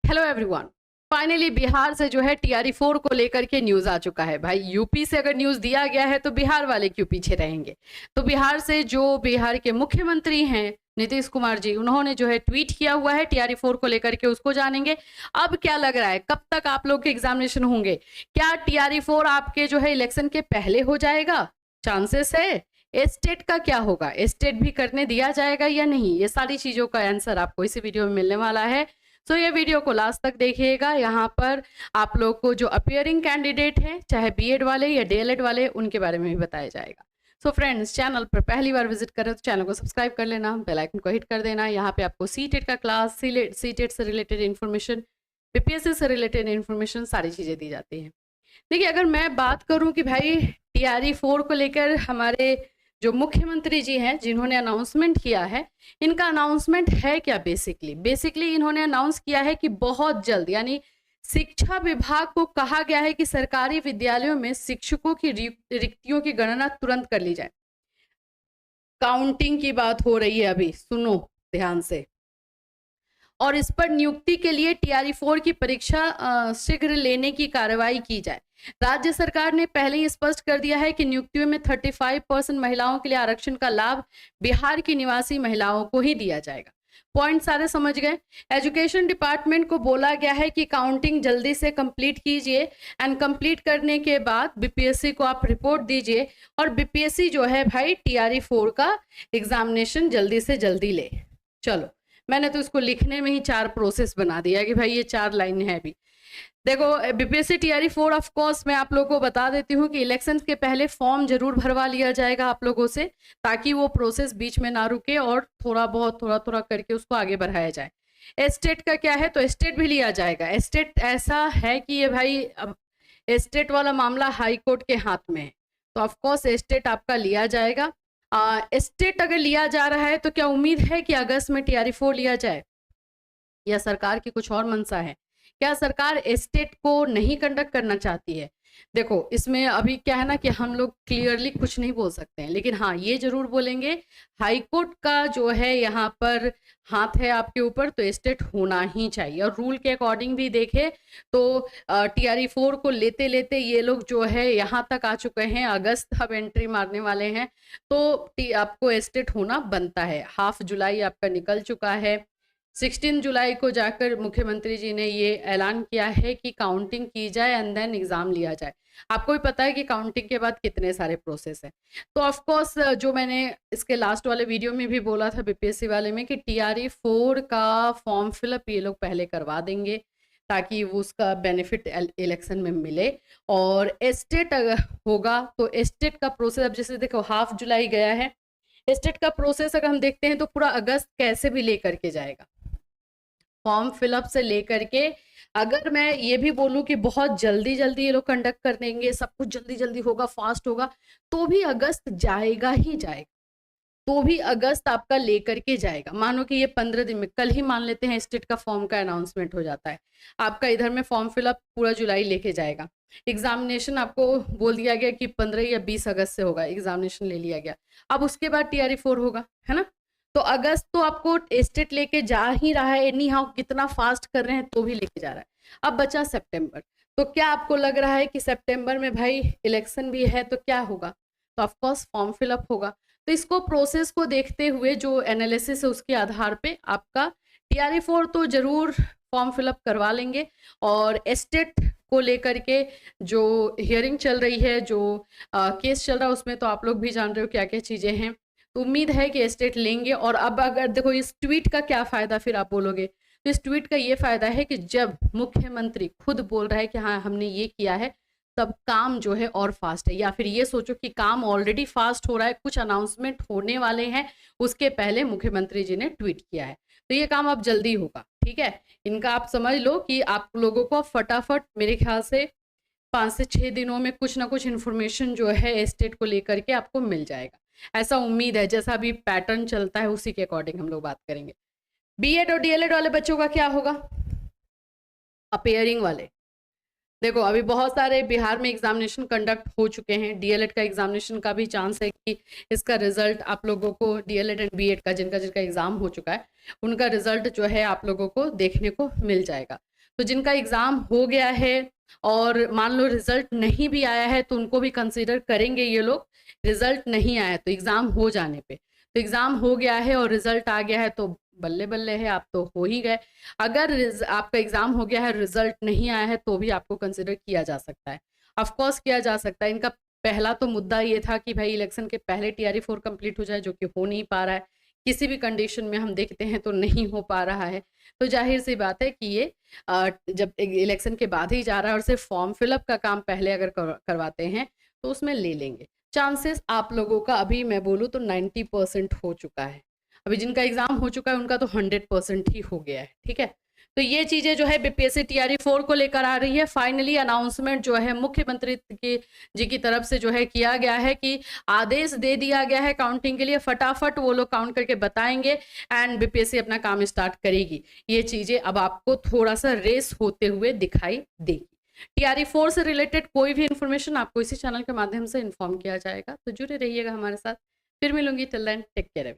Hello everyone. Finally Bihar से जो है TRE 4 को लेकर के न्यूज आ चुका है। भाई यूपी से अगर न्यूज दिया गया है तो बिहार वाले क्यों पीछे रहेंगे। तो बिहार से जो बिहार के मुख्यमंत्री हैं नीतीश कुमार जी, उन्होंने जो है ट्वीट किया हुआ है TRE 4 को लेकर के, उसको जानेंगे। अब क्या लग रहा है, कब तक आप लोग के एग्जामिनेशन होंगे? क्या TRE 4 आपके जो है इलेक्शन के पहले हो जाएगा? चांसेस है। स्टेट का क्या होगा, स्टेट भी करने दिया जाएगा या नहीं, ये सारी चीजों का आंसर आपको इसी वीडियो में मिलने वाला है। तो ये वीडियो को लास्ट तक देखिएगा। यहाँ पर आप लोग को जो अपियरिंग कैंडिडेट हैं, चाहे बीएड वाले या डीएलएड वाले, उनके बारे में भी बताया जाएगा। सो फ्रेंड्स, चैनल पर पहली बार विजिट करें तो चैनल को सब्सक्राइब कर लेना, बेल आइकन को हिट कर देना। यहाँ पे आपको सीटेट का क्लास, सीटेट से रिलेटेड इन्फॉर्मेशन, बीपीएससी से रिलेटेड इन्फॉर्मेशन, सारी चीजें दी जाती हैं। देखिए, अगर मैं बात करूं कि भाई TRE 4 को लेकर हमारे जो मुख्यमंत्री जी हैं, जिन्होंने अनाउंसमेंट किया है, इनका अनाउंसमेंट है क्या? बेसिकली इन्होंने अनाउंस किया है कि बहुत जल्द, यानी शिक्षा विभाग को कहा गया है कि सरकारी विद्यालयों में शिक्षकों की रिक्तियों की गणना तुरंत कर ली जाए। काउंटिंग की बात हो रही है अभी, सुनो ध्यान से। और इस पर नियुक्ति के लिए TRE 4 की परीक्षा शीघ्र लेने की कार्रवाई की जाए। राज्य सरकार ने पहले ही स्पष्ट कर दिया है कि नियुक्तियों में 35% महिलाओं के लिए आरक्षण का लाभ बिहार की निवासी महिलाओं को ही दिया जाएगा। पॉइंट सारे समझ गए। एजुकेशन डिपार्टमेंट को बोला गया है कि काउंटिंग जल्दी से कंप्लीट कीजिए, एंड कंप्लीट करने के बाद बीपीएससी को आप रिपोर्ट दीजिए, और बीपीएससी जो है भाई TRE 4 का एग्जामिनेशन जल्दी से जल्दी ले। चलो, मैंने तो इसको लिखने में ही 4 प्रोसेस बना दिया कि भाई ये 4 लाइन है अभी। देखो, बीपीएससी TRE 4 ऑफ कोर्स मैं आप लोगों को बता देती हूँ कि इलेक्शन के पहले फॉर्म जरूर भरवा लिया जाएगा आप लोगों से, ताकि वो प्रोसेस बीच में ना रुके और थोड़ा थोड़ा करके उसको आगे बढ़ाया जाए। स्टेट का क्या है, तो स्टेट भी लिया जाएगा। स्टेट ऐसा है कि ये भाई अब स्टेट वाला मामला हाई कोर्ट के हाथ में है, तो ऑफकोर्स स्टेट आपका लिया जाएगा। स्टेट अगर लिया जा रहा है तो क्या उम्मीद है कि अगस्त में TRE 4 लिया जाए, या सरकार की कुछ और मंशा है? क्या सरकार स्टेट को नहीं कंडक्ट करना चाहती है? देखो, इसमें अभी क्या है ना कि हम लोग क्लियरली कुछ नहीं बोल सकते हैं, लेकिन हाँ ये जरूर बोलेंगे, हाई कोर्ट का जो है यहाँ पर हाथ है आपके ऊपर, तो स्टेट होना ही चाहिए। और रूल के अकॉर्डिंग भी देखे तो TRE 4 को लेते लेते ये लोग जो है यहाँ तक आ चुके हैं, अगस्त अब एंट्री मारने वाले हैं, तो आपको स्टेट होना बनता है। हाफ जुलाई आपका निकल चुका है। 16 जुलाई को जाकर मुख्यमंत्री जी ने ये ऐलान किया है कि काउंटिंग की जाए एंड देन एग्जाम लिया जाए। आपको भी पता है कि काउंटिंग के बाद कितने सारे प्रोसेस हैं। तो ऑफ कोर्स जो मैंने इसके लास्ट वाले वीडियो में भी बोला था बीपीएससी वाले में, कि TRE 4 का फॉर्म फिलअप ये लोग पहले करवा देंगे, ताकि वो उसका बेनिफिट इलेक्शन में मिले। और स्टेट अगर होगा तो स्टेट का प्रोसेस, अब जैसे देखो हाफ जुलाई गया है, स्टेट का प्रोसेस अगर हम देखते हैं तो पूरा अगस्त कैसे भी लेकर के जाएगा, फॉर्म फिलअप से लेकर के। अगर मैं ये भी बोलूं कि बहुत जल्दी जल्दी ये लोग कंडक्ट कर देंगे, सब कुछ जल्दी जल्दी होगा, फास्ट होगा, तो भी अगस्त जाएगा ही जाएगा, तो भी अगस्त आपका लेकर के जाएगा। मानो कि ये 15 दिन में, कल ही मान लेते हैं स्टेट का फॉर्म का अनाउंसमेंट हो जाता है, आपका इधर में फॉर्म फिलअप पूरा जुलाई लेके जाएगा। एग्जामिनेशन आपको बोल दिया गया कि 15 या 20 अगस्त से होगा, एग्जामिनेशन ले लिया गया। अब उसके बाद TRE 4 होगा, है ना? तो अगस्त तो आपको स्टेट लेके जा ही रहा है, एनी हाउ कितना फास्ट कर रहे हैं तो भी लेके जा रहा है। अब बचा सितंबर, तो क्या आपको लग रहा है कि सितंबर में भाई इलेक्शन भी है तो क्या होगा? तो ऑफकोर्स फॉर्म फिलअप होगा। तो इसको प्रोसेस को देखते हुए जो एनालिसिस है उसके आधार पे आपका TRE 4 तो जरूर फॉर्म फिलअप करवा लेंगे। और स्टेट को लेकर के जो हियरिंग चल रही है, जो केस चल रहा है, उसमें तो आप लोग भी जान रहे हो क्या क्या चीजें हैं, तो उम्मीद है कि स्टेट लेंगे। और अब अगर देखो इस ट्वीट का क्या फायदा, फिर आप बोलोगे, तो इस ट्वीट का ये फायदा है कि जब मुख्यमंत्री खुद बोल रहा है कि हाँ हमने ये किया है, तब काम जो है और फास्ट है। या फिर ये सोचो कि काम ऑलरेडी फास्ट हो रहा है, कुछ अनाउंसमेंट होने वाले हैं, उसके पहले मुख्यमंत्री जी ने ट्वीट किया है, तो ये काम अब जल्दी होगा। ठीक है, इनका आप समझ लो कि आप लोगों को फटाफट मेरे ख्याल से 5 से 6 दिनों में कुछ ना कुछ इन्फॉर्मेशन जो है स्टेट को लेकर के आपको मिल जाएगा, ऐसा उम्मीद है। जैसा अभी पैटर्न चलता है उसी के अकॉर्डिंग हम लोग बात करेंगे। बीएड और डीएलएड वाले बच्चों का क्या होगा? अपेयरिंग वाले, देखो अभी बहुत सारे बिहार में एग्जामिनेशन कंडक्ट हो चुके हैं। डीएलएड का एग्जामिनेशन का भी चांस है कि इसका रिजल्ट आप लोगों को, डीएलएड एंड बीएड का जिनका जिनका एग्जाम हो चुका है, उनका रिजल्ट जो है आप लोगों को देखने को मिल जाएगा। तो जिनका एग्ज़ाम हो गया है और मान लो रिजल्ट नहीं भी आया है तो उनको भी कंसिडर करेंगे ये लोग। रिजल्ट नहीं आया तो एग्ज़ाम हो जाने पे, तो एग्ज़ाम हो गया है और रिजल्ट आ गया है तो बल्ले बल्ले है, आप तो हो ही गए। अगर आपका एग्ज़ाम हो गया है, रिजल्ट नहीं आया है तो भी आपको कंसिडर किया जा सकता है, ऑफ कोर्स किया जा सकता है। इनका पहला तो मुद्दा ये था कि भाई इलेक्शन के पहले टीआरई 4 कंप्लीट हो जाए, जो कि हो नहीं पा रहा है, किसी भी कंडीशन में हम देखते हैं तो नहीं हो पा रहा है। तो जाहिर सी बात है कि ये जब इलेक्शन के बाद ही जा रहा है और सिर्फ फॉर्म फिलअप का काम पहले अगर करवाते हैं तो उसमें ले लेंगे। चांसेस आप लोगों का अभी मैं बोलूँ तो 90% हो चुका है। अभी जिनका एग्जाम हो चुका है उनका तो 100% ही हो गया है, ठीक है। तो ये चीजें जो है बीपीएससी टीआरई 4 को लेकर आ रही है। फाइनली अनाउंसमेंट जो है मुख्यमंत्री जी की तरफ से जो है किया गया है कि आदेश दे दिया गया है काउंटिंग के लिए, फटाफट वो लोग काउंट करके बताएंगे एंड बीपीएससी अपना काम स्टार्ट करेगी। ये चीजें अब आपको थोड़ा सा रेस होते हुए दिखाई देगी। टीआरई 4 से रिलेटेड कोई भी इंफॉर्मेशन आपको इसी चैनल के माध्यम से इन्फॉर्म किया जाएगा, तो जुड़े रहिएगा हमारे साथ। फिर मिलूंगी, टिल देन टेक केयर।